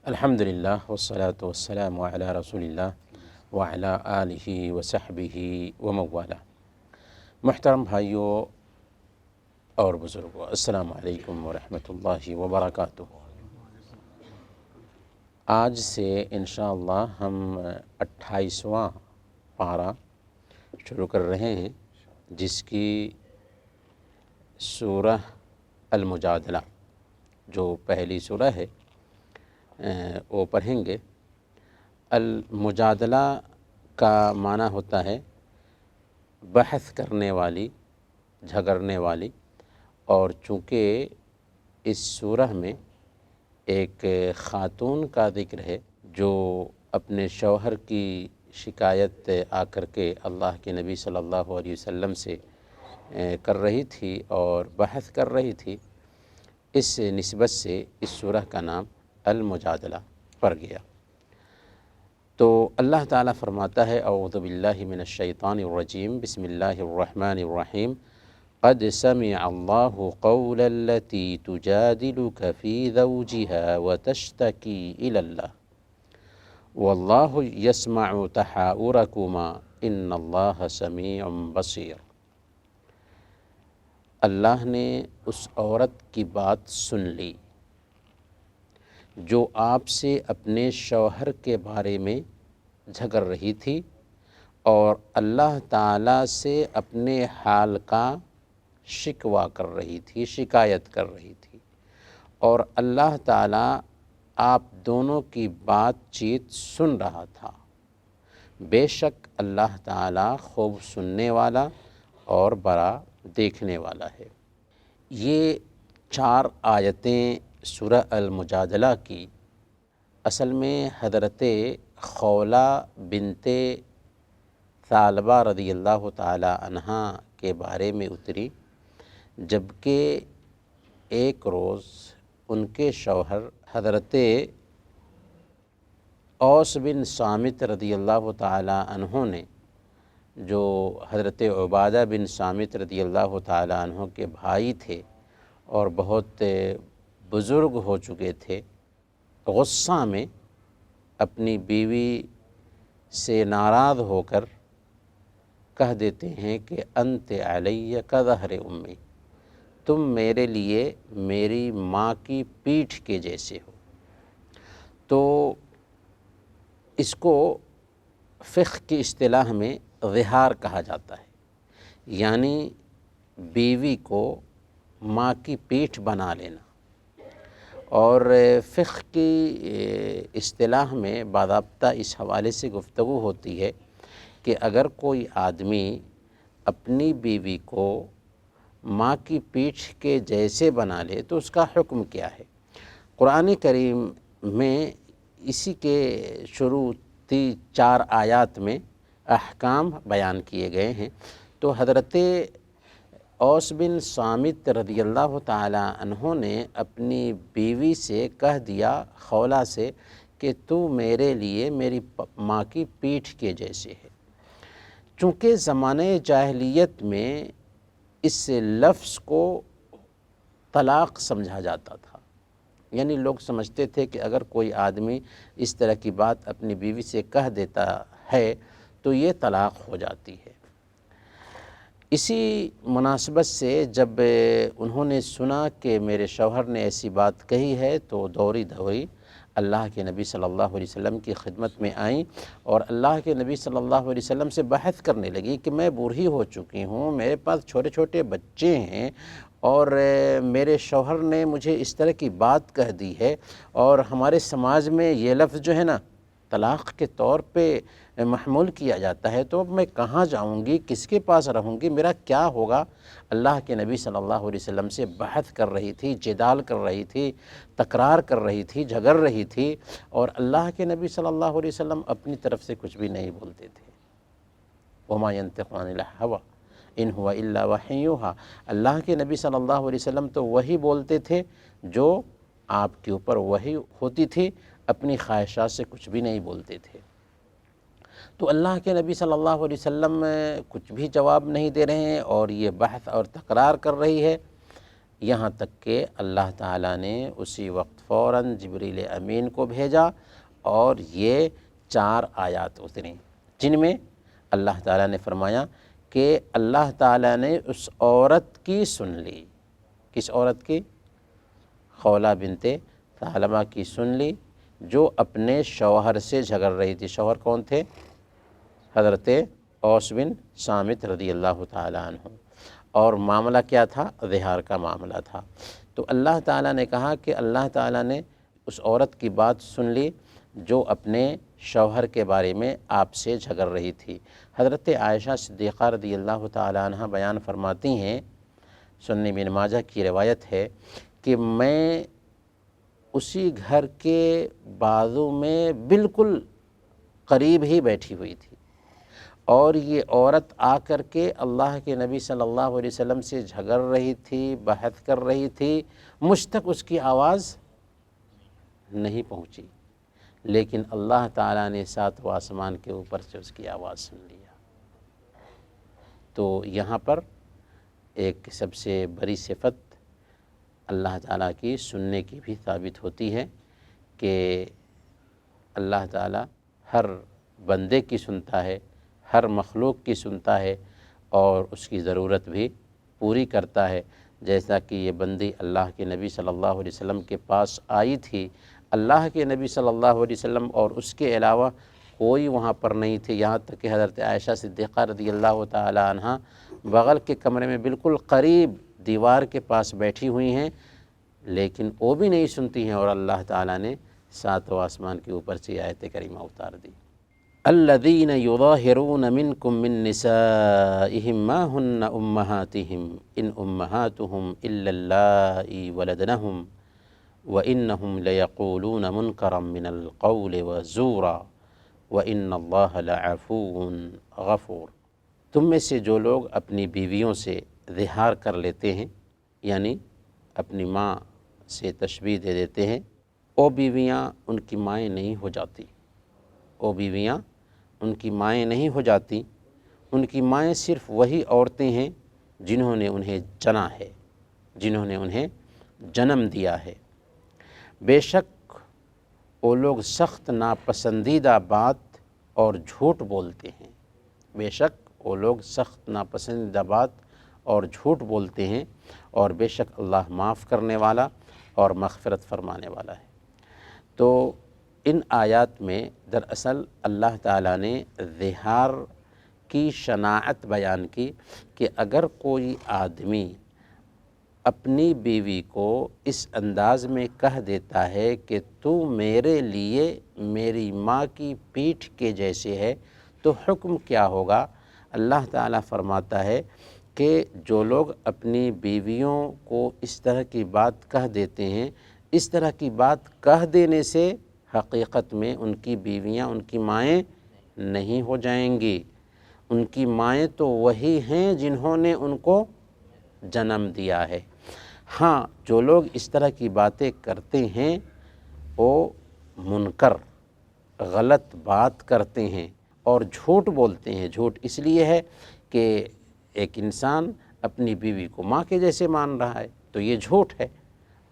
الحمدللہ والصلاة والسلام علی رسول اللہ وعلی آلہ وصحبہ ومن والہ۔ محترم بھائیوں اور بزرگوں، السلام علیکم ورحمۃ اللہ وبرکاتہ۔ آج سے انشاءاللہ ہم 28واں پارہ شروع کر رہے ہیں، جس کی سورہ المجادلہ جو پہلی سورہ ہے وہ پڑھیں گے۔ المجادلہ کا معنی ہوتا ہے بحث کرنے والی، جھگڑنے والی، اور چونکہ اس سورہ میں ایک خاتون کا ذکر ہے جو اپنے شوہر کی شکایت آ کر کے اللہ کے نبی صلی اللہ علیہ وسلم سے کر رہی تھی اور بحث کر رہی تھی، اس نسبت سے اس سورہ کا نام المجادلہ پڑ گیا۔ تو اللہ تعالیٰ فرماتا ہے اعوذ باللہ من الشیطان الرجیم، بسم اللہ الرحمن الرحیم، قد سمع اللہ قول التي تجادلك في زوجها وتشتكي إلى الله واللہ يسمع تحاوركما ان اللہ سمیع بصیر۔ اللہ نے اس عورت کی بات سن لی جو آپ سے اپنے شوہر کے بارے میں جھگڑ رہی تھی اور اللہ تعالیٰ سے اپنے حال کا شکوہ کر رہی تھی، شکایت کر رہی تھی، اور اللہ تعالیٰ آپ دونوں کی بات چیت سن رہا تھا۔ بے شک اللہ تعالیٰ خوب سننے والا اور بڑا دیکھنے والا ہے۔ یہ 4 آیتیں سورہ المجادلہ کی اصل میں حضرت خولہ بنت ثعلبہ رضی اللہ تعالی عنہا کے بارے میں اتری، جبکہ ایک روز ان کے شوہر حضرت اوس بن صامت رضی اللہ تعالی عنہ نے، جو حضرت عبادہ بن صامت رضی اللہ تعالی عنہ کے بھائی تھے اور بہت بزرگ ہو چکے تھے، غصہ میں اپنی بیوی سے ناراض ہو کر کہہ دیتے ہیں کہ انت علی کظہر امی، تم میرے لیے میری ماں کی پیٹھ کے جیسے ہو۔ تو اس کو فقہ کی اصطلاح میں ظہار کہا جاتا ہے، یعنی بیوی کو ماں کی پیٹھ بنا لینا۔ اور فقہ کی اصطلاح میں باضابطہ اس حوالے سے گفتگو ہوتی ہے کہ اگر کوئی آدمی اپنی بیوی کو ماں کی پیٹھ کے جیسے بنا لے تو اس کا حکم کیا ہے۔ قرآن کریم میں اسی کے شروعی 4 آیات میں احکام بیان کیے گئے ہیں۔ تو حضرت اوس بن صامت رضی اللہ تعالی عنہ نے اپنی بیوی سے کہہ دیا، خولہ سے، کہ تو میرے لیے میری ماں کی پیٹھ کے جیسے ہے۔ چونکہ زمانے جاہلیت میں اس لفظ کو طلاق سمجھا جاتا تھا، یعنی لوگ سمجھتے تھے کہ اگر کوئی آدمی اس طرح کی بات اپنی بیوی سے کہہ دیتا ہے تو یہ طلاق ہو جاتی ہے۔ اسی مناسبت سے جب انہوں نے سنا کہ میرے شوہر نے ایسی بات کہی ہے تو دوڑی دھوئی اللہ کے نبی صلی اللہ علیہ وسلم کی خدمت میں آئیں اور اللہ کے نبی صلی اللہ علیہ وسلم سے بحث کرنے لگی کہ میں بوڑھی ہو چکی ہوں، میرے پاس چھوٹے چھوٹے بچے ہیں اور میرے شوہر نے مجھے اس طرح کی بات کہہ دی ہے، اور ہمارے سماج میں یہ لفظ جو ہے نا طلاق کے طور پہ محمول کیا جاتا ہے، تو اب میں کہاں جاؤں گی، کس کے پاس رہوں گی، میرا کیا ہوگا۔ اللہ کے نبی صلی اللہ علیہ وسلم سے بحث کر رہی تھی، جدال کر رہی تھی، تکرار کر رہی تھی، جھگڑ رہی تھی، اور اللہ کے نبی صلی اللہ علیہ وسلم اپنی طرف سے کچھ بھی نہیں بولتے تھے۔ وما ينطق عن الهوى ان هو الا وحی یوحی، اللہ کے نبی صلی اللہ علیہ وسلم تو وہی بولتے تھے جو آپ کے اوپر وحی ہوتی تھی، اپنی خواہشات سے کچھ بھی نہیں بولتے تھے۔ تو اللہ کے نبی صلی اللہ علیہ وسلم کچھ بھی جواب نہیں دے رہے ہیں اور یہ بحث اور تکرار کر رہی ہے، یہاں تک کہ اللہ تعالیٰ نے اسی وقت فوراً جبریل امین کو بھیجا اور یہ 4 آیات اتریں، جن میں اللہ تعالیٰ نے فرمایا کہ اللہ تعالیٰ نے اس عورت کی سن لی۔ کس عورت کی؟ خولہ بنت ثعلبہ کی سن لی، جو اپنے شوہر سے جھگڑ رہی تھی۔ شوہر کون تھے؟ حضرت اوس بن صامت رضی اللہ تعالیٰ عنہ، اور معاملہ کیا تھا؟ ظہار کا معاملہ تھا۔ تو اللہ تعالیٰ نے کہا کہ اللہ تعالیٰ نے اس عورت کی بات سن لی جو اپنے شوہر کے بارے میں آپ سے جھگڑ رہی تھی۔ حضرت عائشہ صدیقہ رضی اللہ تعالیٰ عنہ بیان فرماتی ہیں، سنن ابن ماجہ کی روایت ہے کہ میں اسی گھر کے بازو میں بالکل قریب ہی بیٹھی ہوئی تھی، اور یہ عورت آ کر کے اللہ کے نبی صلی اللہ علیہ وسلم سے جھگڑ رہی تھی، بحث کر رہی تھی، مجھ تک اس کی آواز نہیں پہنچی، لیکن اللہ تعالیٰ نے 7 آسمان کے اوپر سے اس کی آواز سن لیا۔ تو یہاں پر ایک سب سے بڑی صفت اللہ تعالیٰ کی سننے کی بھی ثابت ہوتی ہے کہ اللہ تعالیٰ ہر بندے کی سنتا ہے، ہر مخلوق کی سنتا ہے، اور اس کی ضرورت بھی پوری کرتا ہے۔ جیسا کہ یہ بندی اللہ کے نبی صلی اللہ علیہ وسلم کے پاس آئی تھی، اللہ کے نبی صلی اللہ علیہ وسلم اور اس کے علاوہ کوئی وہاں پر نہیں تھے، یہاں تک کہ حضرت عائشہ صدیقہ رضی اللہ تعالی عنہ بغل کے کمرے میں بالکل قریب دیوار کے پاس بیٹھی ہوئی ہیں، لیکن وہ بھی نہیں سنتی ہیں، اور اللہ تعالیٰ نے 7 آسمان کے اوپر سے آیت کریمہ اتار دی۔ الذین یظاہرون منکم من نسائہم ما ہن امہاتہم ان امہاتہم الا اللائی ولدنہم وَإِنَّهُمْ لَيَقُولُونَ مُنْكَرًا مِنَ الْقَوْلِ وَزُورًا وَإِنَّ اللَّهَ لَعَفُوٌّ غَفُورٌ۔ تم میں سے جو لوگ اپنی بیویوں سے ظہار کر لیتے ہیں، یعنی اپنی ماں سے تشبیہ دے دیتے ہیں، وہ بیویاں ان کی مائیں نہیں ہو جاتی، وہ بیویاں ان کی مائیں نہیں ہو جاتی، ان کی مائیں صرف وہی عورتیں ہیں جنہوں نے انہیں جنا ہے، جنہوں نے انہیں جنم دیا ہے۔ بے شک وہ لوگ سخت ناپسندیدہ بات اور جھوٹ بولتے ہیں، بے شک وہ لوگ سخت ناپسندیدہ بات اور جھوٹ بولتے ہیں، اور بے شک اللہ معاف کرنے والا اور مغفرت فرمانے والا ہے۔ تو ان آیات میں دراصل اللہ تعالیٰ نے ظہار کی شناعت بیان کی کہ اگر کوئی آدمی اپنی بیوی کو اس انداز میں کہہ دیتا ہے کہ تو میرے لیے میری ماں کی پیٹھ کے جیسے ہے، تو حکم کیا ہوگا؟ اللہ تعالیٰ فرماتا ہے کہ جو لوگ اپنی بیویوں کو اس طرح کی بات کہہ دیتے ہیں، اس طرح کی بات کہہ دینے سے حقیقت میں ان کی بیویاں ان کی مائیں نہیں ہو جائیں گی، ان کی مائیں تو وہی ہیں جنہوں نے ان کو جنم دیا ہے۔ ہاں، جو لوگ اس طرح کی باتیں کرتے ہیں وہ منکر غلط بات کرتے ہیں اور جھوٹ بولتے ہیں۔ جھوٹ اس لیے ہے کہ ایک انسان اپنی بیوی کو ماں کے جیسے مان رہا ہے تو یہ جھوٹ ہے،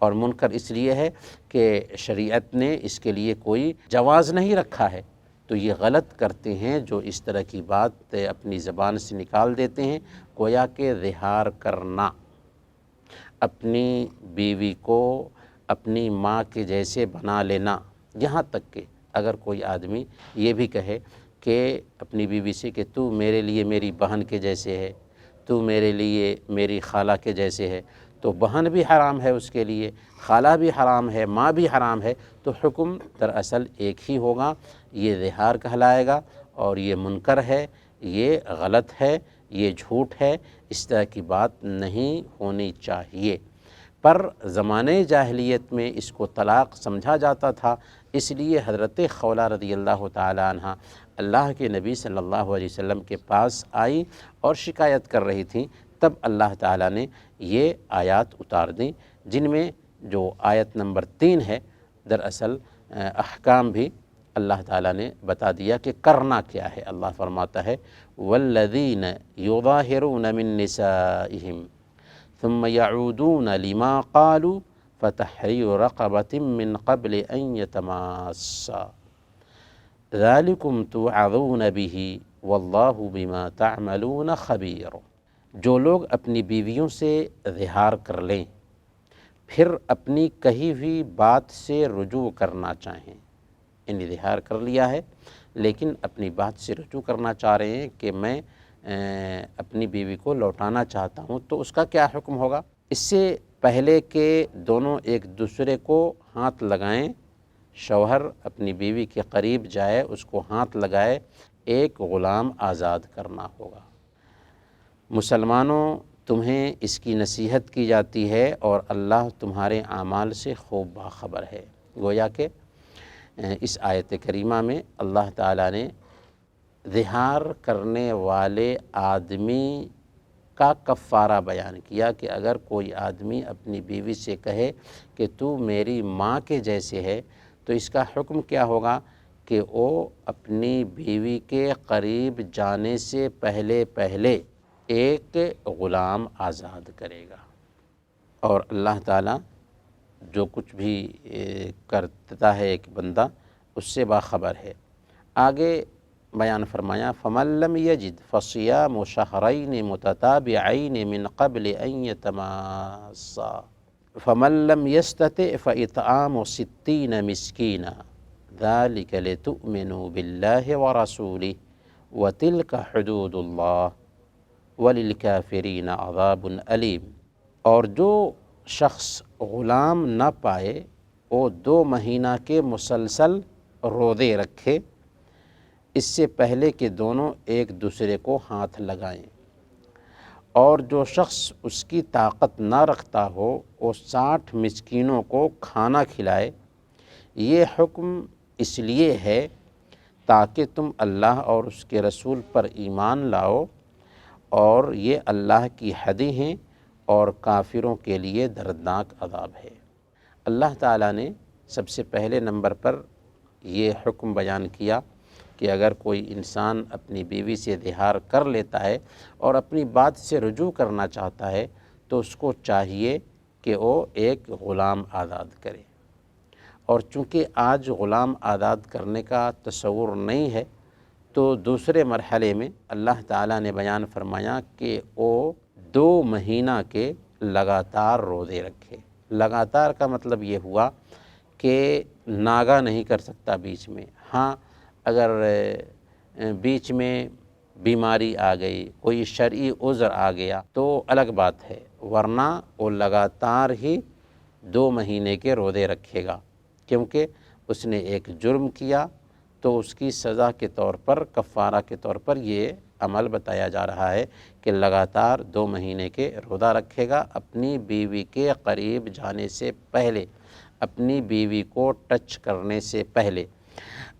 اور منکر اس لیے ہے کہ شریعت نے اس کے لیے کوئی جواز نہیں رکھا ہے، تو یہ غلط کرتے ہیں جو اس طرح کی بات اپنی زبان سے نکال دیتے ہیں۔ گویا کہ ظہار کرنا، اپنی بیوی کو اپنی ماں کے جیسے بنا لینا، یہاں تک کہ اگر کوئی آدمی یہ بھی کہے کہ اپنی بیوی سے کہ تو میرے لیے میری بہن کے جیسے ہے، تو میرے لیے میری خالہ کے جیسے ہے، تو بہن بھی حرام ہے اس کے لیے، خالہ بھی حرام ہے، ماں بھی حرام ہے، تو حکم دراصل ایک ہی ہوگا، یہ ظہار کہلائے گا، اور یہ منکر ہے، یہ غلط ہے، یہ جھوٹ ہے، اس طرح کی بات نہیں ہونی چاہیے۔ پر زمانے جاہلیت میں اس کو طلاق سمجھا جاتا تھا، اس لیے حضرت خولہ رضی اللہ تعالی عنہ اللہ کے نبی صلی اللہ علیہ وسلم کے پاس آئی اور شکایت کر رہی تھیں، تب اللہ تعالیٰ نے یہ آیات اتار دیں، جن میں جو آیت نمبر 3 ہے دراصل احکام بھی اللہ تعالیٰ نے بتا دیا کہ کرنا کیا ہے۔ اللہ فرماتا ہے والذین یظاہرون من نسائہم ثم یعودون لما قالوا فتحرير رقبة من قبل أن يتماسا ذلكم توعظون به واللہ بما تعملون خبیر۔ جو لوگ اپنی بیویوں سے ظہار کر لیں پھر اپنی کہی ہوئی بات سے رجوع کرنا چاہیں، یعنی ظہار کر لیا ہے لیکن اپنی بات سے رجوع کرنا چاہ رہے ہیں کہ میں اپنی بیوی کو لوٹانا چاہتا ہوں، تو اس کا کیا حکم ہوگا؟ اس سے پہلے کہ دونوں ایک دوسرے کو ہاتھ لگائیں، شوہر اپنی بیوی کے قریب جائے، اس کو ہاتھ لگائے، ایک غلام آزاد کرنا ہوگا۔ مسلمانوں، تمہیں اس کی نصیحت کی جاتی ہے اور اللہ تمہارے اعمال سے خوب باخبر ہے۔ گویا کہ اس آیت کریمہ میں اللہ تعالیٰ نے ظہار کرنے والے آدمی کا کفارہ بیان کیا کہ اگر کوئی آدمی اپنی بیوی سے کہے کہ تو میری ماں کے جیسے ہے تو اس کا حکم کیا ہوگا کہ وہ اپنی بیوی کے قریب جانے سے پہلے ایک غلام آزاد کرے گا۔ اور اللہ تعالیٰ جو کچھ بھی کرتا ہے ایک بندہ اس سے باخبر ہے۔ آگے بیان فرمایا فَمَن لَّمْ يَجِدْ فَصِيَامُ شَهْرَيْنِ مُتَتَابِعَيْنِ مِن قَبْلِ أَن يَتَمَاسَّا فَمَن لَّمْ يَسْتَطِعْ فَإِطْعَامُ 60 مِسْكِينًا ذَلِكَ لِتُؤْمِنُوا بِاللَّهِ وَرَسُولِهِ وَتِلْكَ حُدُودُ اللَّهِ وَلِلْكَافِرِينَ عَذَابٌ أَلِيمٌ۔ اور جو شخص غلام نہ پائے وہ 2 مہینہ کے مسلسل روزے رکھے، اس سے پہلے کہ دونوں ایک دوسرے کو ہاتھ لگائیں، اور جو شخص اس کی طاقت نہ رکھتا ہو وہ 60 مسکینوں کو کھانا کھلائے۔ یہ حکم اس لیے ہے تاکہ تم اللہ اور اس کے رسول پر ایمان لاؤ، اور یہ اللہ کی حدیں ہیں اور کافروں کے لیے دردناک عذاب ہے۔ اللہ تعالیٰ نے سب سے پہلے نمبر پر یہ حکم بیان کیا کہ اگر کوئی انسان اپنی بیوی سے ظہار کر لیتا ہے اور اپنی بات سے رجوع کرنا چاہتا ہے تو اس کو چاہیے کہ وہ ایک غلام آزاد کرے۔ اور چونکہ آج غلام آزاد کرنے کا تصور نہیں ہے تو دوسرے مرحلے میں اللہ تعالیٰ نے بیان فرمایا کہ وہ 2 مہینہ کے لگاتار روزے رکھے۔ لگاتار کا مطلب یہ ہوا کہ ناگا نہیں کر سکتا بیچ میں، ہاں اگر بیچ میں بیماری آ گئی، کوئی شرعی عذر آ گیا تو الگ بات ہے، ورنہ وہ لگاتار ہی 2 مہینے کے روزے رکھے گا، کیونکہ اس نے ایک جرم کیا تو اس کی سزا کے طور پر، کفارہ کے طور پر یہ عمل بتایا جا رہا ہے کہ لگاتار 2 مہینے کے روزہ رکھے گا اپنی بیوی کے قریب جانے سے پہلے، اپنی بیوی کو ٹچ کرنے سے پہلے۔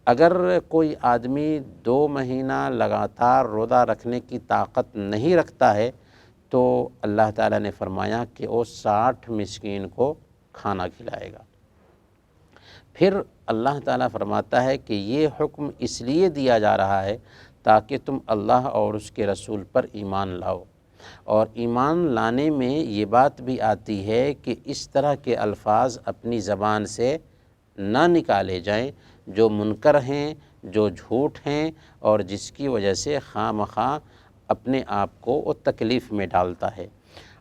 اگر کوئی آدمی 2 مہینہ لگاتار روزہ رکھنے کی طاقت نہیں رکھتا ہے تو اللہ تعالیٰ نے فرمایا کہ وہ 60 مسکین کو کھانا کھلائے گا۔ پھر اللہ تعالیٰ فرماتا ہے کہ یہ حکم اس لیے دیا جا رہا ہے تاکہ تم اللہ اور اس کے رسول پر ایمان لاؤ، اور ایمان لانے میں یہ بات بھی آتی ہے کہ اس طرح کے الفاظ اپنی زبان سے نہ نکالے جائیں جو منکر ہیں، جو جھوٹ ہیں، اور جس کی وجہ سے خواہ مخواہ اپنے آپ کو وہ تکلیف میں ڈالتا ہے،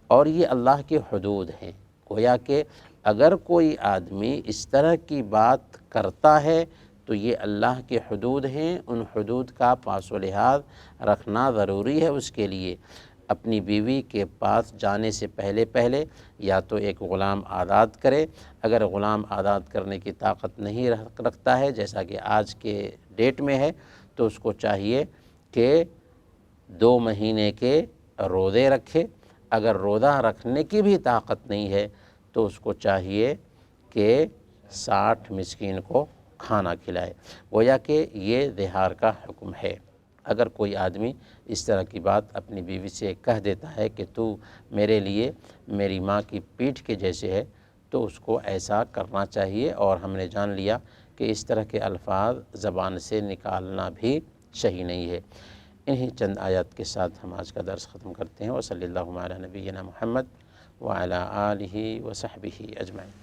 اور یہ اللہ کے حدود ہیں۔ گویا کہ اگر کوئی آدمی اس طرح کی بات کرتا ہے تو یہ اللہ کے حدود ہیں، ان حدود کا پاس و لحاظ رکھنا ضروری ہے اس کے لیے۔ اپنی بیوی کے پاس جانے سے پہلے یا تو ایک غلام آزاد کرے، اگر غلام آزاد کرنے کی طاقت نہیں رکھتا ہے جیسا کہ آج کے ڈیٹ میں ہے تو اس کو چاہیے کہ 2 مہینے کے روزے رکھے۔ اگر روزہ رکھنے کی بھی طاقت نہیں ہے تو اس کو چاہیے کہ 60 مسکین کو کھانا کھلائے۔ گویا کہ یہ ظہار کا حکم ہے۔ اگر کوئی آدمی اس طرح کی بات اپنی بیوی سے کہہ دیتا ہے کہ تو میرے لیے میری ماں کی پیٹھ کے جیسے ہے تو اس کو ایسا کرنا چاہیے، اور ہم نے جان لیا کہ اس طرح کے الفاظ زبان سے نکالنا بھی صحیح نہیں ہے۔ انہی چند آیات کے ساتھ ہم آج کا درس ختم کرتے ہیں۔ وصلی اللہ علی نبینا محمد وعلی آلہ وصحبہ اجمعین۔